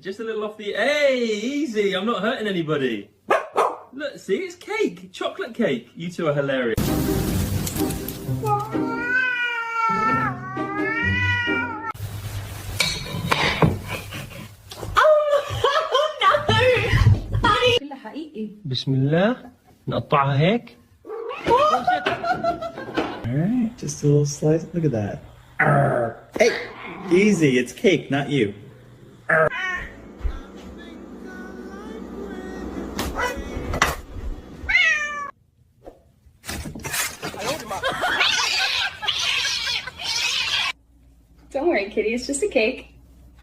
just a little off the... Hey, easy, I'm not hurting anybody. Look, see, it's cake, chocolate cake. You two are hilarious. بسم الله نقطعها هيك. Alright, just a little slice. Look at that. Hey, easy, it's cake, not you. Don't worry, kitty, it's just a cake.